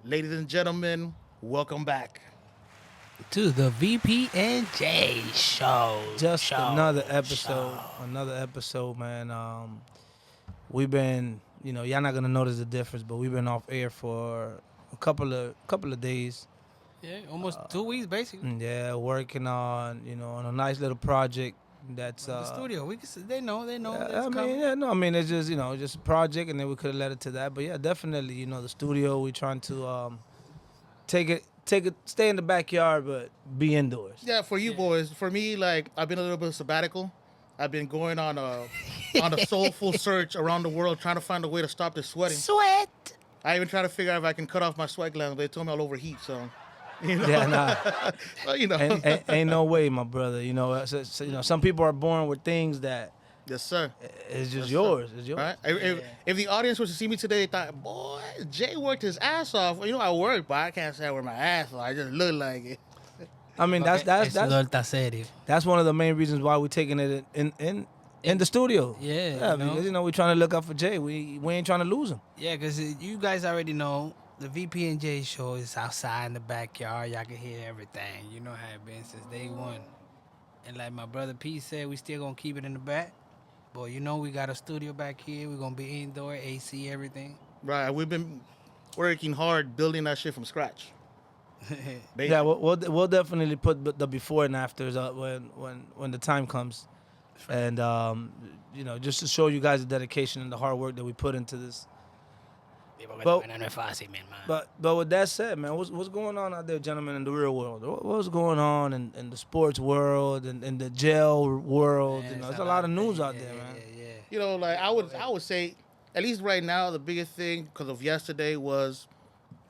Ladies and gentlemen, welcome back. To the VP and J show. Just another episode, show. another episode, man. We've been, y'all not gonna notice the difference, but we've been off air for a couple of days. Yeah, almost 2 weeks basically. Yeah, working on a nice little project that's The studio. They know. I It's mean, coming. yeah, no, I mean it's just a project, and then we could have led it to that. But yeah, definitely, the studio. We trying to stay in the backyard, but be indoors. Yeah, for you boys. For me, like I've been a little bit of sabbatical. I've been going on a soulful search around the world trying to find a way to stop this sweating. Sweat. I even try to figure out if I can cut off my sweat glands, but they told me I'll overheat. So, you know, Yeah, nah. well, you know. Ain't no way, my brother. Some people are born with things that Yes, sir. it's just Yes, yours. It's yours. Right? If the audience was to see me today, they thought, boy, Jay worked his ass off. Well, I work, but I can't say I work my ass off. I just look like it. I mean, that's El sudor está serio. that's one of the main reasons why we're taking it in the studio. Yeah, because we're trying to look out for Jay. We ain't trying to lose him. Yeah, because you guys already know the VP and J show is outside in the backyard. Y'all can hear everything. You know how it been since day one. And like my brother P said, we still gonna keep it in the back. But we got a studio back here. We're gonna be indoor, AC, everything. Right. We've been working hard building that shit from scratch. Yeah, we'll definitely put the before and afters up when the time comes, and just to show you guys the dedication and the hard work that we put into this. But with that said, man, what's going on out there, gentlemen, in the real world? What's going on in the sports world and in the jail world? Man, There's a lot of news out there, man. Yeah. Like I would say, at least right now, the biggest thing because of yesterday was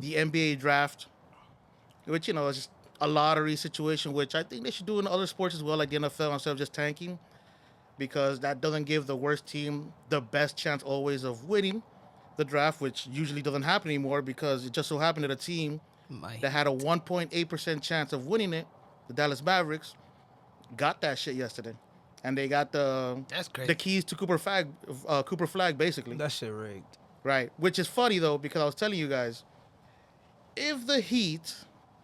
the NBA draft, which is just a lottery situation, which I think they should do in other sports as well, like the NFL, instead of just tanking, because that doesn't give the worst team the best chance always of winning the draft, which usually doesn't happen anymore because it just so happened that a team that had a 1.8% chance of winning it, the Dallas Mavericks, got that shit yesterday. And they got That's crazy. the keys to Cooper Flag, basically. That shit rigged. Right. Which is funny, though, because I was telling you guys, if the Heat,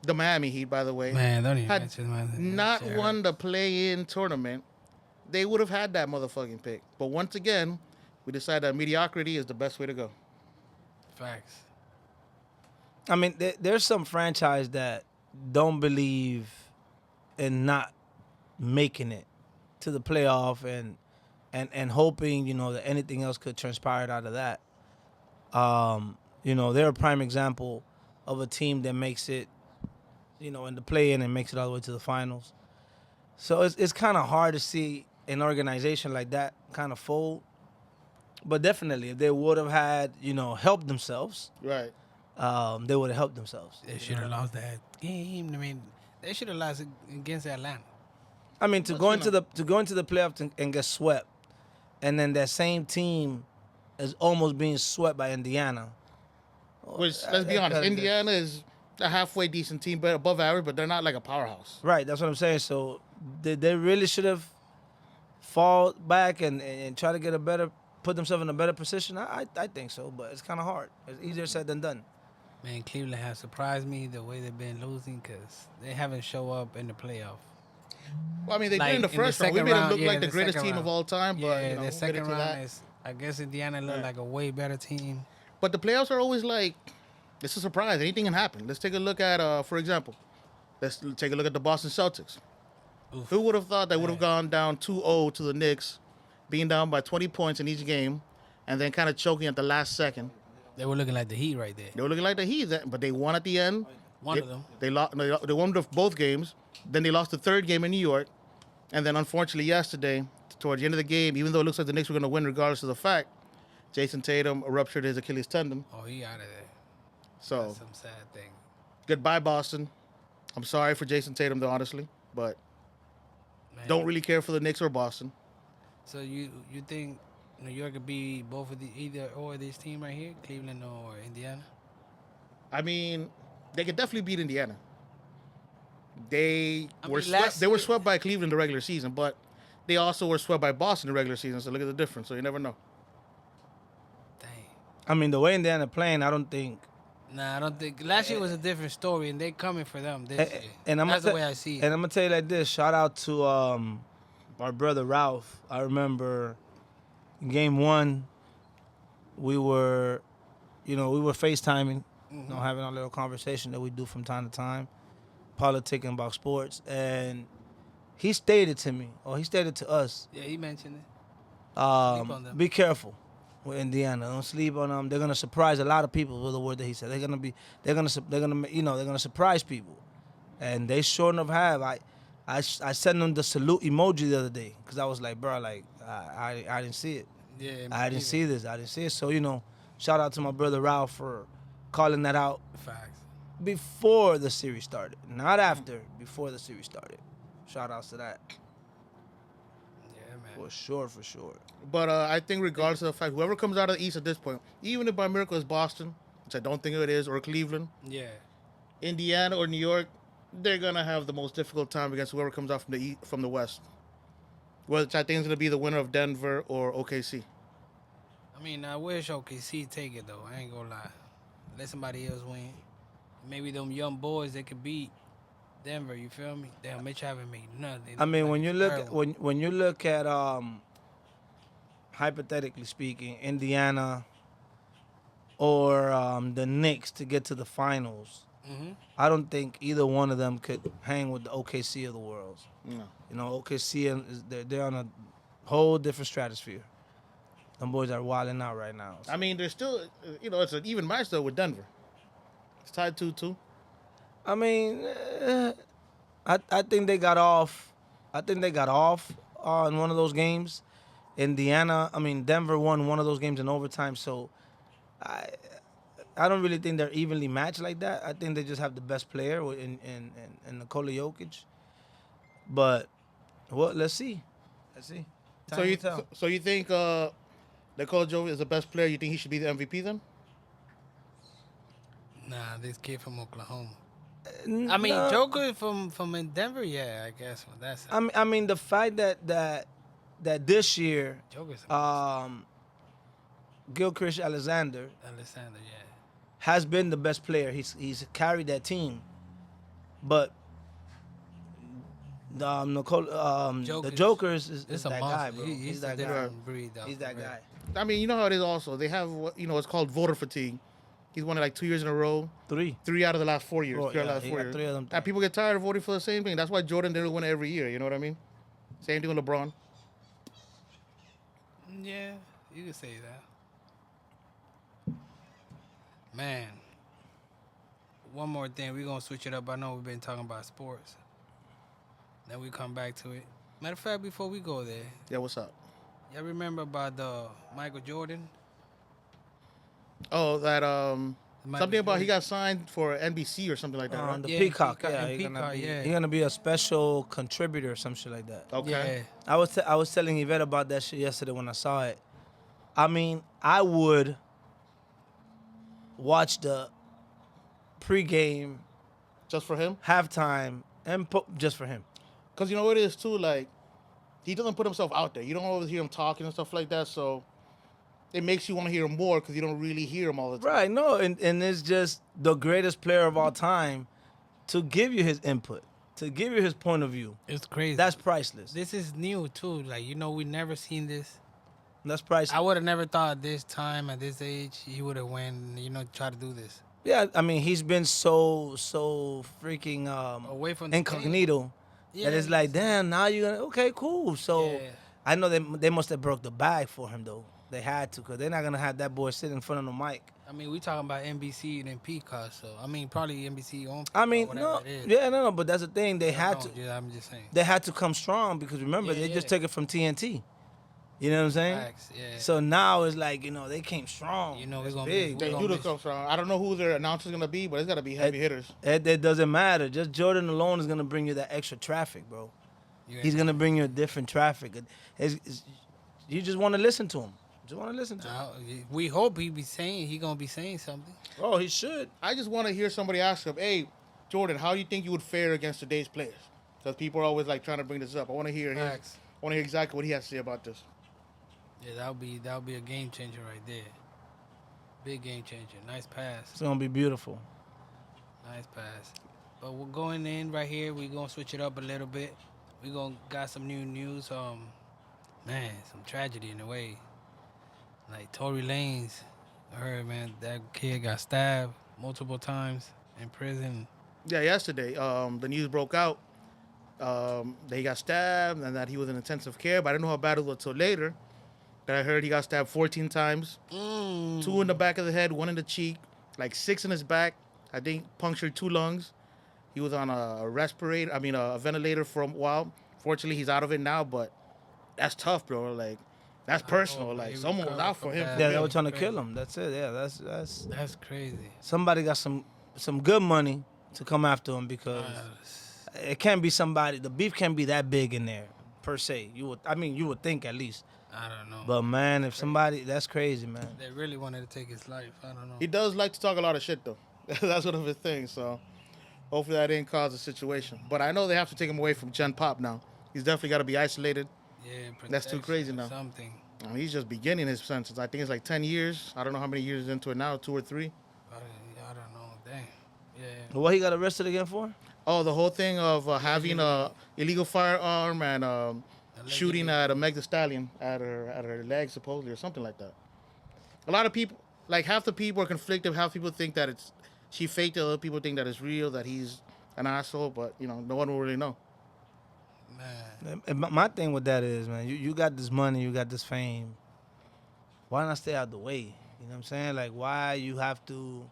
the Miami Heat, by the way, Man, don't even had mention my not shit, won the play-in tournament, they would have had that motherfucking pick. But once again, we decided that mediocrity is the best way to go. Facts. I mean, there's some franchise that don't believe in not making it to the playoff and hoping, that anything else could transpire out of that. They're a prime example of a team that makes it, in the play-in and makes it all the way to the finals. So it's kind of hard to see an organization like that kind of fold. But definitely, if they would have had, helped themselves, Right. they would have helped themselves. They should have lost that game. I mean, they should have lost against Atlanta. I mean, to But, go you into the playoffs and get swept, and then that same team is almost being swept by Indiana. Which, let's be honest, Indiana is a halfway decent team, but above average, but they're not like a powerhouse. Right, that's what I'm saying. So they really should have fall back and try to put themselves in a better position. I think so, but it's kind of hard. It's easier said than done. Man, Cleveland has surprised me the way they've been losing because they haven't show up in the playoff. Well, I mean, they Like, did in the in the first round. We second made them round, look yeah, like the the greatest second team round. of all time, but Yeah, we'll the get second into round that. is, I guess Indiana looked Right. like a way better team. But the playoffs are always like, it's a surprise. Anything can happen. Let's take a look at, for example, let's take a look at the Boston Celtics. Oof. Who would have thought they would have gone down 2-0 to the Knicks, being down by 20 points in each game, and then kind of choking at the last second? They were looking like the Heat right there. They were looking like the Heat, but they won at the end. One of them. They lost. They won both games. Then they lost the third game in New York, and then unfortunately yesterday, towards the end of the game, even though it looks like the Knicks were going to win regardless of the fact, Jason Tatum ruptured his Achilles tendon. Oh, he out of there. So That's some sad thing. goodbye, Boston. I'm sorry for Jason Tatum, though, honestly, but Man. don't really care for the Knicks or Boston. So you think New York could be both of either or this team right here, Cleveland or Indiana? I mean, they could definitely beat Indiana. They I were mean, last swept. They were year- swept by Cleveland in the regular season, but they also were swept by Boston in the regular season. So look at the difference. So you never know. Dang. I mean, the way Indiana playing, I don't think. Nah, I don't think. Last year was a different story, and they coming for them this And, year. and I'm That's gonna the way I see it. And I'm gonna tell you like this. Shout out to our brother Ralph. I remember game 1, we were FaceTiming, having our little conversation that we do from time to time, politicking about sports, and he stated to us, Yeah, he mentioned it. on them. be careful with Indiana. Don't sleep on them. They're gonna surprise a lot of people with the word that he said. They're gonna surprise people, and they sure enough have. I sent them the salute emoji the other day because I was like, bro, like I didn't see it. Yeah, I didn't see this. I didn't see it. So shout out to my brother Ralph for calling that out Facts. before the series started, not after. Before the series started. Shout outs to that. Yeah, man. For sure. But I think regardless of the fact, whoever comes out of the East at this point, even if by miracle it's Boston, which I don't think it is, or Cleveland, Yeah. Indiana or New York, they're gonna have the most difficult time against whoever comes out from the West. Which I think is gonna be the winner of Denver or OKC. I mean, I wish OKC take it though. I ain't gonna lie. Let somebody else win. Maybe them young boys that could beat Denver. You feel me? Damn, Mitch haven't made nothing. I mean, when you look terrible. when you look at hypothetically speaking, Indiana or the Knicks to get to the finals, I don't think either one of them could hang with the OKC of the world. No. OKC they're on a whole different stratosphere. Them boys are wilding out right now. I mean, there's still, it's an even match though with Denver. It's tied 2-2. I mean, I think they got off. I think they got off in one of those games. Denver won one of those games in overtime. So, I don't really think they're evenly matched like that. I think they just have the best player in Nikola Jokic. But, well, let's see. Time will tell. So you think Nikola Jokic is the best player? You think he should be the MVP then? Nah, this kid from Oklahoma. I mean, Joker from in Denver, yeah, I guess. Well, that's. I mean, the fact that this year, Joker's Gilchrist Alexander yeah. has been the best player. He's carried that team, but the Joker is It's that a guy, monster. bro. He's that a guy. different breed, though. He's that guy. I mean, you know how it is also. They have, it's called voter fatigue. He's won it like 2 years in a row. 3 out of the last 4 years. Oh, Three out of the yeah, last he 4 got years. 3 of them. And people get tired of voting for the same thing. That's why Jordan didn't win it every year. You know what I mean? Same thing with LeBron. Yeah, you can say that. Man, one more thing. We're going to switch it up. I know we've been talking about sports. Then we come back to it. Matter of fact, before we go there, Yeah, what's up? y'all remember about the Michael Jordan? Oh, that Michael something about he Jordan. got signed for NBC or something like that, right? The Yeah, Peacock. Peacock, Yeah, and Peacock, yeah. He's gonna be a special contributor or some shit like that. Okay. Yeah. I was telling Yvette about that shit yesterday when I saw it. I mean, I would watch the pregame, Just for him? halftime, and just for him. Because you know what it is, too? Like, he doesn't put himself out there. You don't always hear him talking and stuff like that, so it makes you want to hear him more because you don't really hear him all the time. Right, no, and it's just the greatest player of all time to give you his input, to give you his point of view. It's crazy. That's priceless. This is new, too. Like, we never seen this. That's priceless. I would have never thought at this time, at this age, he would have went, try to do this. Yeah, I mean, he's been so freaking Away from the incognito that it's like, damn, now you're gonna, okay, cool. So Yeah. I know they must have broke the bag for him though. They had to, because they're not gonna have that boy sit in front of the mic. I mean, we talking about NBC and Peacock, so I mean, probably NBC on. I mean, whatever no, it is. yeah, no, but that's the thing. They had to. Yeah, I'm just saying. They had to come strong because remember Yeah, they just yeah. took it from TNT. You know what I'm saying? Facts, yeah. So now it's like they came strong. We're It's gonna big. be- They We're do gonna the come strong. I don't know who their announcer's going to be, but it's got to be heavy hitters. It doesn't matter. Just Jordan alone is gonna bring you that extra traffic, bro. He's gonna bring you a different traffic. You just want to listen to him. Just want to listen to him. We hope he gonna be saying something. Oh, he should. I just want to hear somebody ask him, hey, Jordan, how do you think you would fare against today's players? Because people are always like trying to bring this up. I want to hear Facts. exactly what he has to say about this. Yeah, that'll be a game changer right there. Big game changer. Nice pass. It's gonna be beautiful. Nice pass. But we're going in right here. We're gonna switch it up a little bit. We gonna got some new news. Man, some tragedy in a way. Like Tory Lanez, I heard, man, that kid got stabbed multiple times in prison. Yeah, yesterday, the news broke out that he got stabbed and that he was in intensive care. But I didn't know how bad it was until later. That I heard he got stabbed 14 times, 2 in the back of the head, 1 in the cheek, like 6 in his back. I think punctured 2 lungs. He was on a respirator, a ventilator for a while. Fortunately, he's out of it now, but that's tough, bro. Like, that's personal. Like, someone was out for him. Yeah, they were trying to kill him. That's it. Yeah, that's crazy. Somebody got some good money to come after him because it can't be somebody. The beef can't be that big in there per se. You would think at least. I don't know. But man, if somebody, that's crazy, man. They really wanted to take his life. I don't know. He does like to talk a lot of shit, though. That's one of his things. So hopefully that didn't cause a situation. But I know they have to take him away from Gen Pop now. He's definitely got to be isolated. Yeah, that's too crazy now. Something. He's just beginning his sentence. I think it's like 10 years. I don't know how many years into it now, 2 or 3. I don't know. Dang. Yeah. What he got arrested again for? Oh, the whole thing of having a illegal firearm and shooting at a Meg Thee Stallion at her leg, supposedly, or something like that. A lot of people, like half the people are conflicted. Half people think that she faked it. Other people think that it's real, that he's an asshole. But, no one will really know. Man. My thing with that is, man, you got this money, you got this fame. Why not stay out the way? You know what I'm saying? Like, why you have to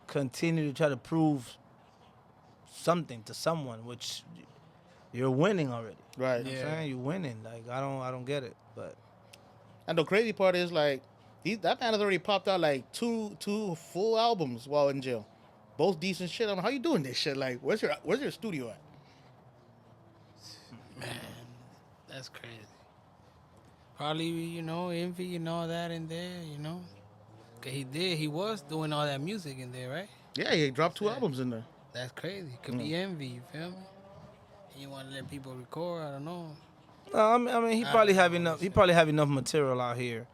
continue to try to prove something to someone, which you're winning already. Right. You know what I'm saying? You're winning. Like, I don't get it. But and the crazy part is, like, that man has already popped out like two full albums while in jail. Both decent shit. How you doing this shit? Like, where's your studio at? Man, that's crazy. Probably, envy and all that in there, Cause he was doing all that music in there, right? Yeah, he dropped 2 albums in there. That's crazy. Could be envy, you feel me? He want to let people record, I don't know. No, I mean, he probably have enough. He probably have enough material out here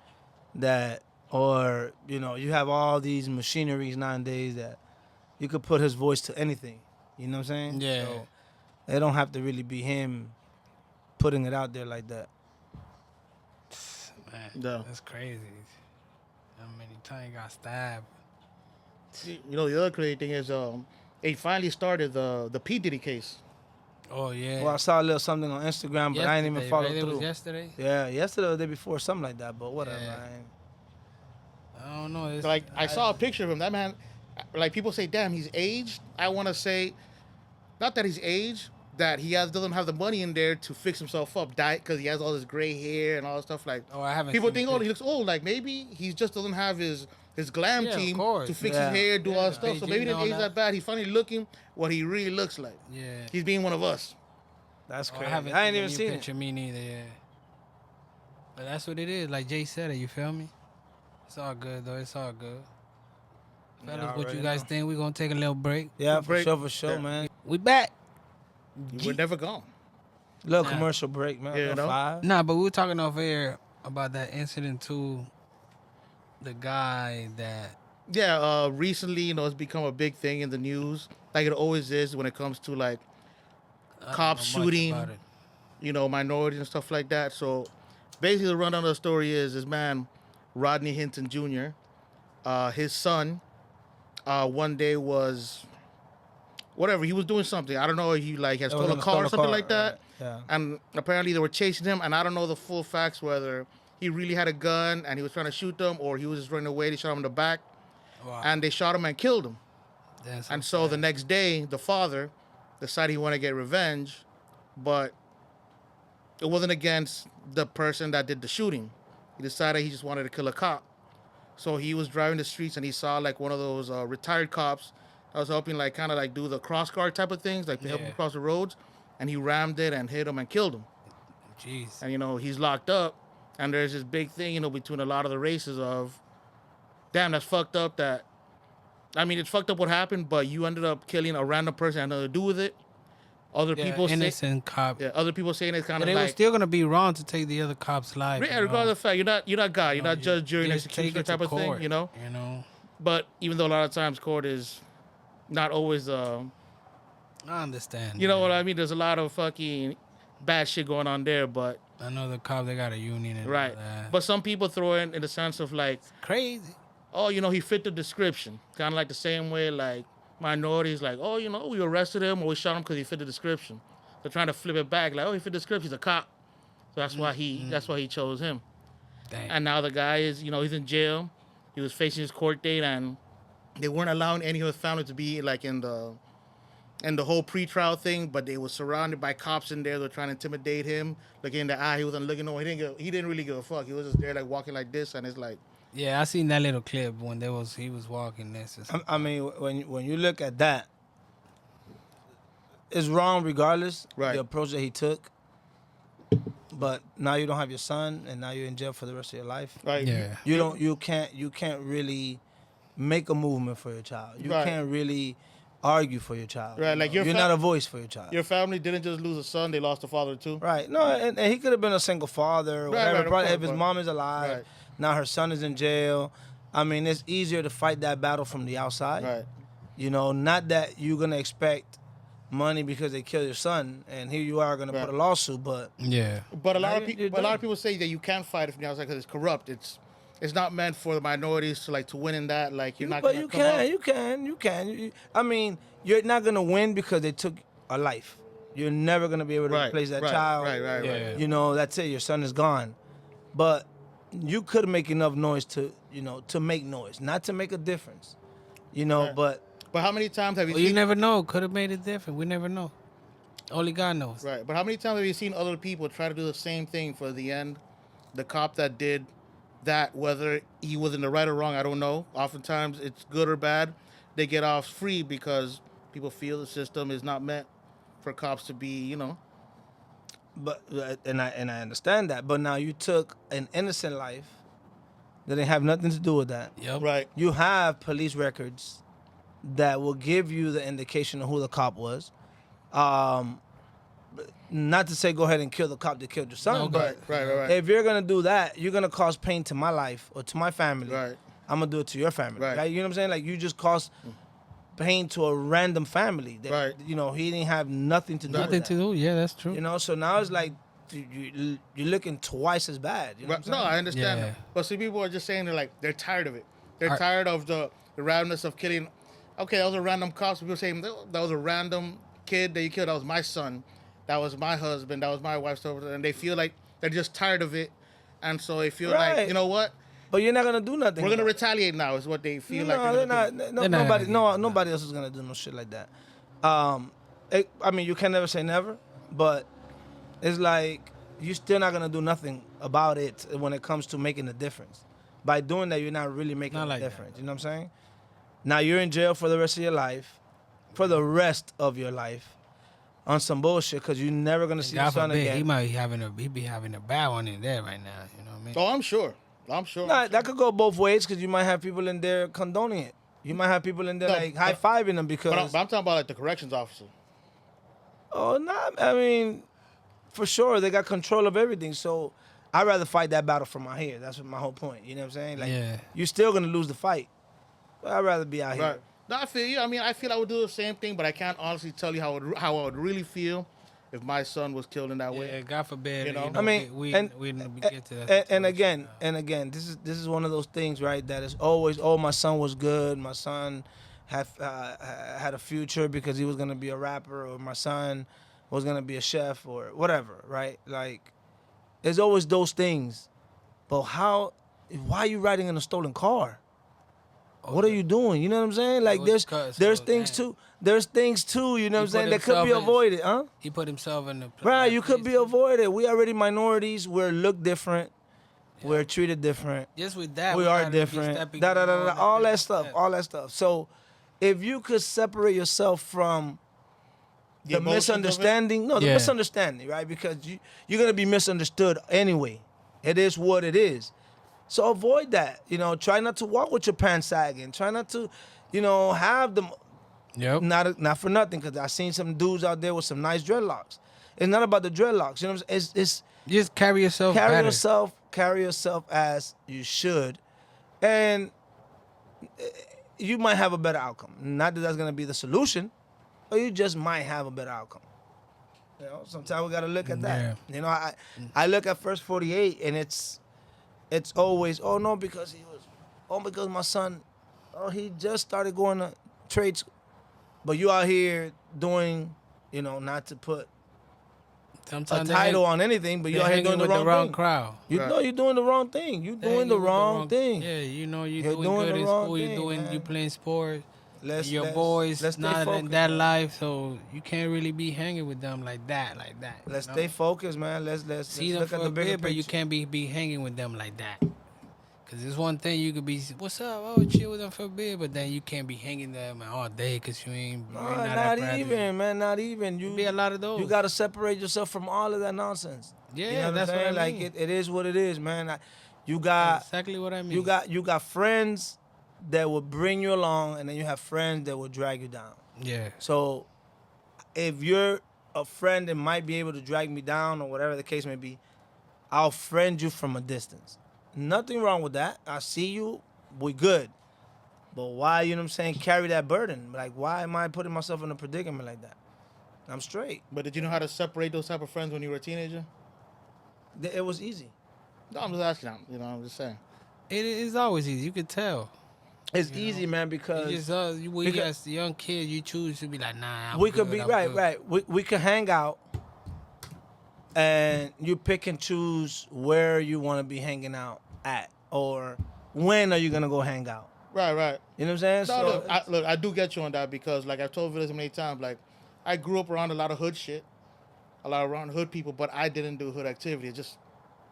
that, or you have all these machineries nowadays that you could put his voice to anything. You know what I'm saying? Yeah. So it don't have to really be him putting it out there like that. Man, No. That's crazy. How many times he got stabbed? The other crazy thing is, they finally started the P. Diddy case. Oh, yeah. Well, I saw a little something on Instagram, but I ain't even followed right? through. It was yesterday? Yeah, yesterday or the day before, something like that. But whatever. Yeah. I don't know. Like, I saw a picture of him. That man, like, people say, damn, he's aged. I want to say, not that he's aged, that he doesn't have the money in there to fix himself up, because he has all this gray hair and all that stuff. Like, I haven't. People think, he looks old. Like, maybe he just doesn't have his glam team to fix his hair, do all that stuff. So maybe he didn't age that bad. He's finally looking what he really looks like. Yeah. He's being one of us. That's crazy. I ain't even seen picture it. Me neither, yeah. But that's what it is. Like Jay said it, you feel me? It's all good, though. It's all good. Fellas, what you guys think? We're going to take a little break. Yeah, for sure, man. We back. We're never gone. Little commercial break, man. Yeah, 5. Nah, but we were talking off air about that incident too. The guy that... Yeah, recently, it's become a big thing in the news. Like it always is when it comes to, like, cops shooting, minorities and stuff like that. So basically the rundown of the story is this man, Rodney Hinton Jr., his son, one day was, whatever, he was doing something. I don't know, he had stolen a car or something like that. Right. Yeah. And apparently they were chasing him, and I don't know the full facts, whether he really had a gun and he was trying to shoot them or he was just running away. They shot him in the back. Wow. And they shot him and killed him. And so the next day, the father decided he wanted to get revenge, but it wasn't against the person that did the shooting. He decided he just wanted to kill a cop. So he was driving the streets and he saw one of those retired cops that was helping kind of do the cross guard type of things, they help him cross the roads, and he rammed it and hit him and killed him. Jeez. And he's locked up, and there's this big thing between a lot of the races of, damn, that's fucked up. It's fucked up what happened, but you ended up killing a random person that had nothing to do with it. Other people say, innocent cop. yeah, other people saying it's kind But of it was like, still gonna be wrong to take the other cop's life. yeah, regardless of the fact you're not God, you're not You judge, jury, and just take executioner it to type of thing, court, you know. You know. But even though a lot of times court is not always, I understand. you know what I mean. There's a lot of fucking bad shit going on there, but I know the cop, they got a union and right. all that. But some people throw in the sense of like, Crazy. oh, you know, he fit the description. Kind of like the same way like minorities, like, oh, you know, we arrested him or we shot him because he fit the description. They're trying to flip it back, like, oh, he fit the description. He's a cop, so that's why he chose him. Dang. And now the guy is, you know, he's in jail. He was facing his court date, and they weren't allowing any of his family to be like in the whole pretrial thing. But they were surrounded by cops in there. They're trying to intimidate him. Looking in the eye, he wasn't looking over. He didn't really give a fuck. He was just there like walking like this, and it's like, Yeah, I seen that little clip when he was walking this. I mean, when you look at that, it's wrong regardless. Right. The approach that he took. But now you don't have your son, and now you're in jail for the rest of your life. right, Yeah. You can't really make a movement for your child. You Right. can't really argue for your child. Right, like you're your not a voice for your child. Your family didn't just lose a son; they lost a father too. Right. No, and he could have been a single father or Right, whatever. right, of Probably course, if his but- mom is alive, Right. now her son is in jail. I mean, it's easier to fight that battle from the outside. Right. You know, not that you're gonna expect money because they kill your son, and here you are gonna Right. put a lawsuit. But Yeah. But a lot Now of you're people, a lot done. of people say that you can't fight it from the outside because it's corrupt. It's not meant for the minorities to win in that. Like you're not. but gonna you come out. can. I mean, you're not gonna win because they took a life. You're never gonna be able to Right, replace that right, child. right. Yeah. You know, that's it. Your son is gone. But you could make enough noise to make noise, not to make a difference. You know, Right. but But how many times have you Well, seen? you never know. Could have made it different. We never know. Only God knows. Right. But how many times have you seen other people try to do the same thing for the end? The cop that did that, whether he was in the right or wrong, I don't know. Oftentimes it's good or bad. They get off free because people feel the system is not meant for cops to be, But and I understand that. But now you took an innocent life that didn't have nothing to do with that. Yep. Right. You have police records that will give you the indication of who the cop was. Not to say go ahead and kill the cop that killed your son, No, but Right. if you're gonna do that, you're gonna cause pain to my life or to my family. Right. I'm gonna do it to your family. Right. Right. You know what I'm saying? Like you just caused pain to a random family. That, Right. You know, he didn't have nothing to do Nothing with to that. do. Yeah, that's true. You know, so now it's like you're looking twice as bad. You know Right. what No, I'm I saying? understand. Yeah. That. But see, people are just saying they're tired of it. They're Are- tired of the randomness of killing. Okay, that was a random cop. People saying that was a random kid that you killed. That was my son. That was my husband. That was my wife. So, and they feel like they're just tired of it, and so they feel like, Right. you know what? But you're not gonna do nothing. We're gonna about it. retaliate now. Is what they feel No, like. they're gonna not. do. No, They're not nobody. gonna No, do nobody else is gonna do no shit like that. I mean, you can never say never, but it's like you're still not gonna do nothing about it when it comes to making a difference. By doing that, you're not really making Not a like that. difference. You know what I'm saying? Now you're in jail for the rest of your life, for the rest of your life, on some bullshit because you're never gonna see your God son forbid, again. he be having a bad one in there right now. You know what I mean? Oh, I'm sure. I'm sure. Nah, that could go both ways because you might have people in there condoning it. You might have people in there No, like high fiving them because. but I'm talking about like the corrections officer. Oh no! I mean, for sure they got control of everything. So I'd rather fight that battle from out here. That's my whole point. You know what I'm saying? Like, Yeah. you're still gonna lose the fight. But I'd rather be out here. Right. No, I feel you. I mean, I feel I would do the same thing, but I can't honestly tell you how I would really feel if my son was killed in that Yeah, way. God forbid. You know? I mean, we and- get to that. And situation. again, this is one of those things, right? That is always, oh, my son was good. My son had a future because he was gonna be a rapper, or my son was gonna be a chef, or whatever, right? Like, there's always those things. But why are you riding in a stolen car? What are you doing? You know what I'm saying? Like, was there's cut, there's so, things damn. too. There's things too. You know what I'm He saying? put That could be himself in- avoided, huh? He put himself in the Right, you could place. be avoided. We already minorities. We're looked different. We're treated different. Just with that, We are gotta be different. stepping Da da in da da. All that different stuff. step. All that stuff. So, if you could separate yourself from the emotions of it? misunderstanding, no, the Yeah. misunderstanding, right? Because you're gonna be misunderstood anyway. It is what it is. So avoid that. You know, try not to walk with your pants sagging. Try not to, have them. Yep. Not for nothing, because I seen some dudes out there with some nice dreadlocks. It's not about the dreadlocks. You know what I'm saying? It's Just carry yourself better. carry yourself as you should, and you might have a better outcome. Not that that's gonna be the solution, or you just might have a better outcome. You know, sometimes we gotta look at that. Yeah. You know, I look at First 48, and it's always, oh no, because because my son, he just started going to trade school, but you out here doing, you know, not to put Sometimes a title on anything, but you out here doing the wrong thing. crowd. You know you're doing the wrong thing. You're doing the wrong thing. Yeah, you know you're You're doing doing good the in wrong school. thing, You man. playing sports. Let's Boys let's stay not in focused, that man. life, so you can't really be hanging with them like that. Let's you stay know? focused, man. Let's See them look for at the a bigger bit, but you picture. can't be hanging with them like that. Cause it's one thing you could be, what's up? Oh, chill with them for a bit, but then you can't be hanging them all day because you ain't. No, not not that even, man. Not even. You be a lot of those. You gotta separate yourself from all of that nonsense. Yeah, you know that's what I'm saying. what I mean. Like it is what it is, man. You That's got exactly what I mean. you got friends that will bring you along, and then you have friends that will drag you down. Yeah. So if you're a friend that might be able to drag me down or whatever the case may be, I'll friend you from a distance. Nothing wrong with that. I see you, we good. But why, you know what I'm saying, carry that burden? Like, why am I putting myself in a predicament like that? I'm straight. But did you know how to separate those type of friends when you were a teenager? It was easy. No, I'm just asking. I'm just saying. It is always easy. You could tell. It's easy, man, You because just when you as a young kid, you choose to be like, nah. I'm we could good, be I'm right. good. We could hang out, and you pick and choose where you want to be hanging out at, or when are you gonna go hang out. Right. You know what I'm saying? No, look, I do get you on that because, like I've told Villas many times, like I grew up around a lot of hood shit, around hood people, but I didn't do hood activity. It just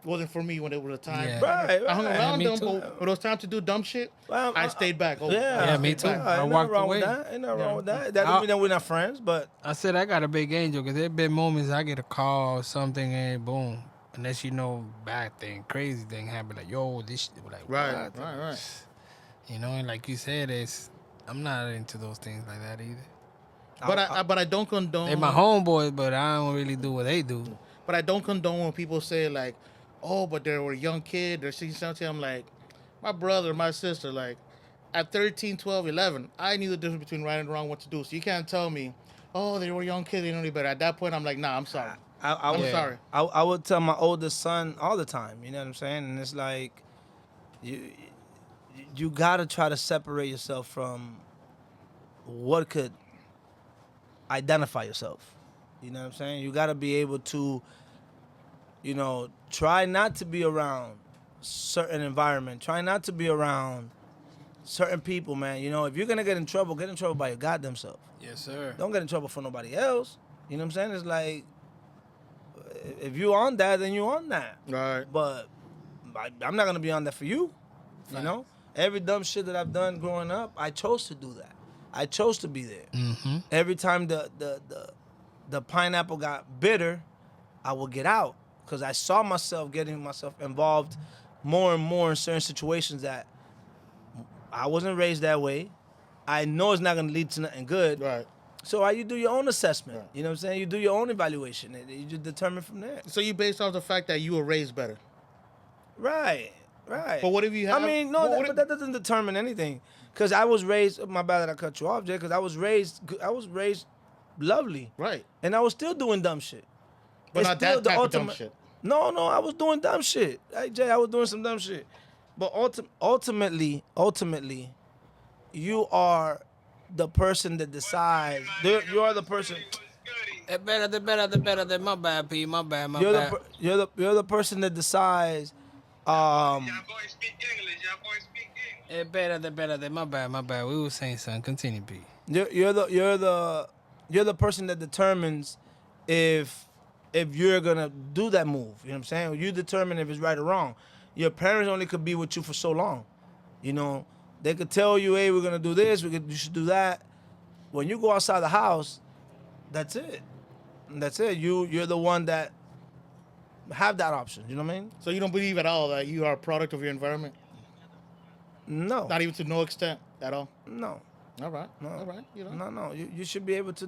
wasn't for me when it was a time. Yeah. Right. I hung around me them, too. but when it was time to do dumb shit, Well, I stayed back. Oh, Yeah, Yeah, me too. Ain't I nothing walked wrong away. with that. Ain't nothing wrong with that. That don't mean that we're not friends, but I said I got a big angel because there been moments I get a call or something and boom, unless you know bad thing, crazy thing happen, like yo, this shit, like Right. what? You know, and like you said, I'm not into those things like that either. But I don't condone. They my homeboys, but I don't really do what they do. But I don't condone when people say like, oh, but they were a young kid, they're 16, 17. I'm like, my brother, my sister, like, at 13, 12, 11, I knew the difference between right and wrong, what to do. So you can't tell me, oh, they were a young kid, they know any better. At that point, I'm like, nah, I'm sorry. I'm would- sorry. I would tell my oldest son all the time. You know what I'm saying? And it's like, you gotta try to separate yourself from what could identify yourself. You know what I'm saying? You gotta be able to, you know, try not to be around certain environment. Try not to be around certain people, man. You know, if you're gonna get in trouble by your goddamn self. Yes, sir. Don't get in trouble for nobody else. You know what I'm saying? It's like, if you on that, then you on that. Right. But I'm not gonna be on that for you. You know, every dumb shit that I've done growing up, I chose to do that. I chose to be there. Mm-hmm. Every time the pineapple got bitter, I would get out because I saw myself getting myself involved more and more in certain situations that I wasn't raised that way. I know it's not gonna lead to nothing good. Right. So you do your own assessment. Right. You know what I'm saying? You do your own evaluation, and you just determine from there. So you based off the fact that you were raised better. Right. But what if you have? I mean, no, what but that doesn't determine anything. Cause I was raised. My bad that I cut you off, Jay. Cause I was raised lovely, Right. and I was still doing dumb shit. But It's not still that the type of dumb ultimate- shit. No, I was doing dumb shit. Hey, Jay, I was doing some dumb shit. But ultimately, you are the person that decides. You are the person. The better. My bad, P. My bad. You're the person that decides. Y'all boys speak English. The better. My bad. We were saying something. Continue, P. You're the person that determines if you're gonna do that move. You know what I'm saying? You determine if it's right or wrong. Your parents only could be with you for so long. You know, they could tell you, hey, we're gonna do this, you should do that. When you go outside the house, that's it. That's it. You're the one that have that option. You know what I mean? So you don't believe at all that you are a product of your environment? No. Not even to no extent at all? No. All right. No. All right. You know. No. You should be able to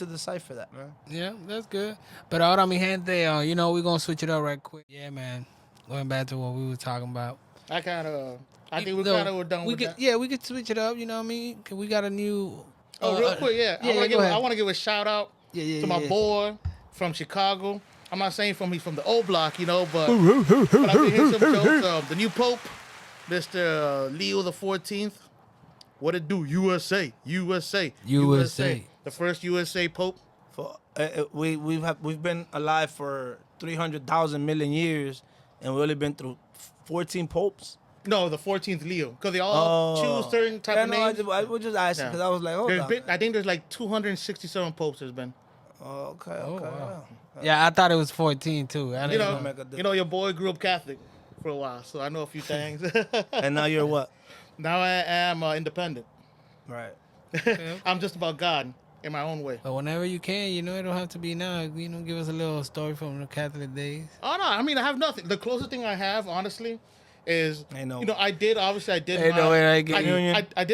decipher that, man. Yeah, that's good. But ahora, mi gente, you know, we're going to switch it up right quick. Yeah, man. Going back to what we were talking about. I think we kind of were done with that. Yeah, we could switch it up, you know what I mean? 'Cause we got a new... Real quick, yeah. go ahead. I want to give a shout out to my boy from Chicago. I'm not saying he's from the old block, you know, but I've been hearing some jokes. The new Pope, Mr. Leo the 14th. What it do? USA. USA. The first USA Pope. We've been alive for 300,000 million years, and we've only been through 14 popes. No, the 14th Leo, because they all choose certain type of names. I was just asking because I was like, hold on. I think there's like 267 popes. There's been. Okay. Wow. Yeah, I thought it was 14 too. I You didn't know, your boy grew up Catholic for a while, so I know a few things. And now you're what? Now I am independent. Right. I'm just about God in my own way. But whenever you can, you know, it don't have to be now. You know, give us a little story from the Catholic days. Oh no, I mean I have nothing. The closest thing I have, honestly, is I know. you know I did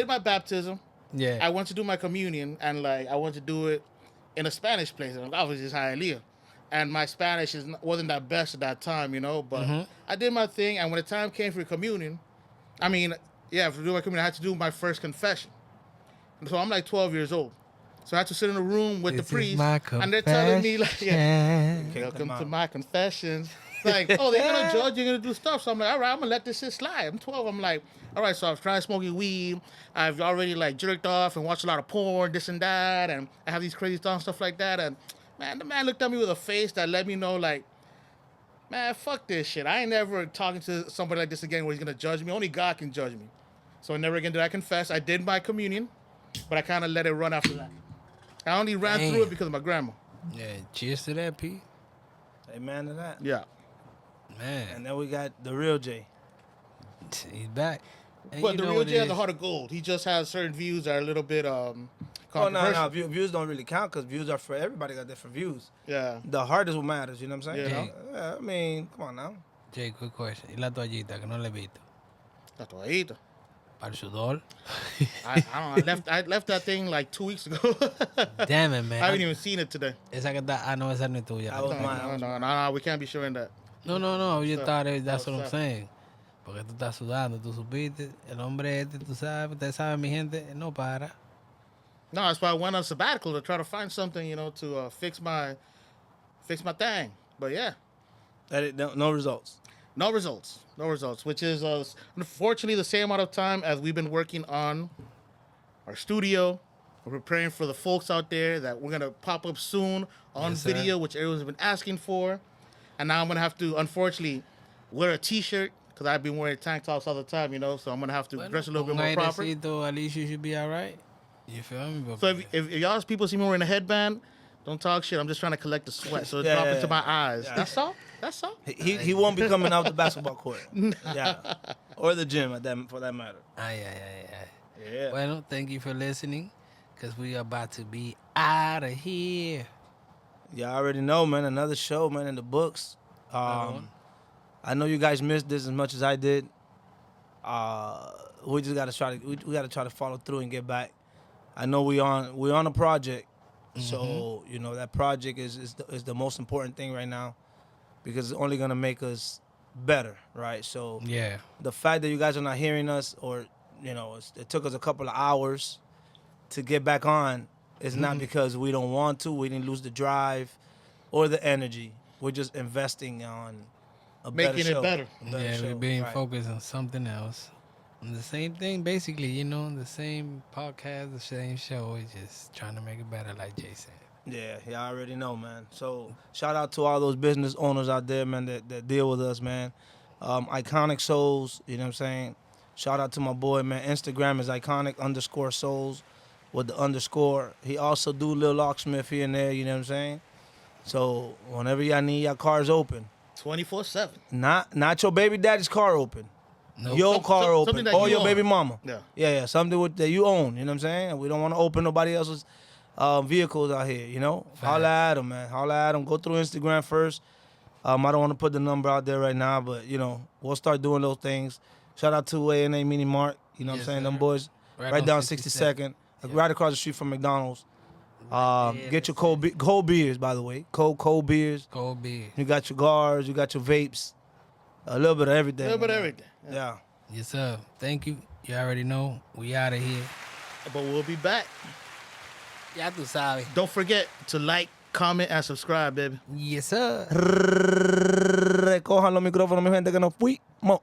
my baptism. Yeah. I went to do my communion, and like I went to do it in a Spanish place. And obviously it's Hialeah, and my Spanish wasn't that best at that time, you know. But I did my thing, and when the time came for communion, I mean, yeah, for doing my communion, I had to do my first confession. And so I'm like 12 years old. So I had to sit in a room with the priest, and they're telling me like, welcome to my confessions. Like, oh, they're gonna judge, you're gonna do stuff. So I'm like, all right, I'm gonna let this shit slide. I'm 12. I'm like, all right. So I've tried smoking weed. I've already like jerked off and watched a lot of porn, this and that, and I have these crazy thoughts, stuff like that. And man, the man looked at me with a face that let me know, like, man, fuck this shit. I ain't never talking to somebody like this again where he's gonna judge me. Only God can judge me. So never again did I confess. I did my communion, but I kind of let it run after that. I only ran through it because of my grandma. Yeah, cheers to that, P. Amen to that. Yeah. Man, And then we got the real J. he's back. And But you the know real what J it has a is. heart of gold. He just has certain views that are a little bit Oh, controversial. no. Views don't really count because views are for everybody. Got different views. Yeah. The heart is what matters. You know what I'm saying? Yeah. Yeah, I mean, come on now. Jay, quick question. ¿Y la toallita que no le he visto? La toallita. ¿Para el sudor? I don't know. I left that thing like 2 weeks ago. Damn it, man. I haven't even seen it today. Esa que está... Ah, no, esa no es tuya. I was mine. No. We can't be showing that. No. Yo Stuff. thought that's what I'm Stuff. saying. Porque tú estás sudando, tú supiste. El hombre este, tú sabes, ustedes saben, mi gente, no para. No, that's why I went on sabbatical to try to find something, you know, to fix my thing. But yeah, No results. no results, which is unfortunately the same amount of time as we've been working on our studio. We're preparing for the folks out there that we're gonna pop up soon on Yes, sir. video, which everyone's been asking for. And now I'm gonna have to, unfortunately, wear a T-shirt because I've been wearing tank tops all the time, you know. So I'm gonna have to dress a little bit con more proper. airecito, at least you should be all right. You feel me? So if y'all people see me wearing a headband, don't talk shit. I'm just trying to collect the sweat so it drop into my eyes. Yeah. That's all. That's all. He won't be coming out the basketball court. Yeah. Or the gym for that matter. Ay. Yeah. Bueno, thank you for listening, because we are about to be out of here. Y'all already know, man. Another show, man, in the books. I know you guys missed this as much as I did. We just gotta try to follow through and get back. I know we're on a project, so you know that project is the most important thing right now, because it's only gonna make us better, right? So Yeah. the fact that you guys are not hearing us, or you know, it took us a couple of hours to get back on, is not because we don't want to. We didn't lose the drive or the energy. We're just investing on a better Making it show. better. A better Yeah, show, we're being right. focused on something else. And the same thing, basically, you know, the same podcast, the same show. We're just trying to make it better, like Jay said. Yeah, y'all already know, man. So shout out to all those business owners out there, man, that deal with us, man. Iconic Souls, you know what I'm saying? Shout out to my boy, man. Instagram is iconic_souls with the underscore. He also do Lil Locksmith here and there, you know what I'm saying? So whenever y'all need your cars open, 24/7. not your baby daddy's car open. Nope. Your car something open, that or you your own. baby mama. Yeah. Yeah, something that you own. You know what I'm saying? And we don't want to open nobody else's vehicles out here. You know, holla at them, man. Holla at them. Go through Instagram first. I don't want to put the number out there right now, but you know, we'll start doing those things. Shout out to A&A Mini Mart. You know what Yes, I'm saying? Them sir. boys right down 62nd, right across the street from McDonald's. Get your cold beers, by the way. Cold beers. Cold beer. You got your cigars, you got your vapes, a little bit of everything. A little bit of everything. Yeah. Yes, sir. Thank you. You already know. We out of here. But we'll be back. Ya tú sabes. Don't forget to like, comment, and subscribe, baby. Yes, sir. Recojan los micrófonos, mi gente, que nos fuimos.